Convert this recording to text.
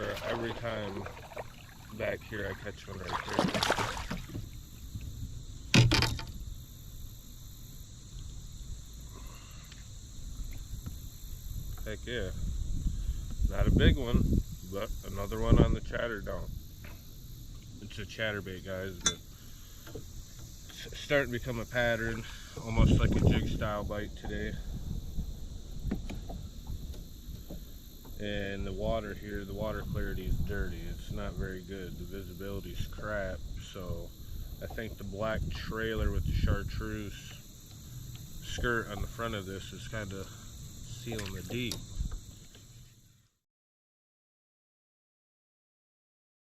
swear every time back here I catch one right here. Heck yeah. Not a big one, but another one on the chatter down. It's a chatterbait, guys, but it's starting to become a pattern, almost like a jig style bite today. And the water here, the water clarity is dirty. It's not very good. The visibility is crap. So I think the black trailer with the chartreuse skirt on the front of this is kind of sealing the deep.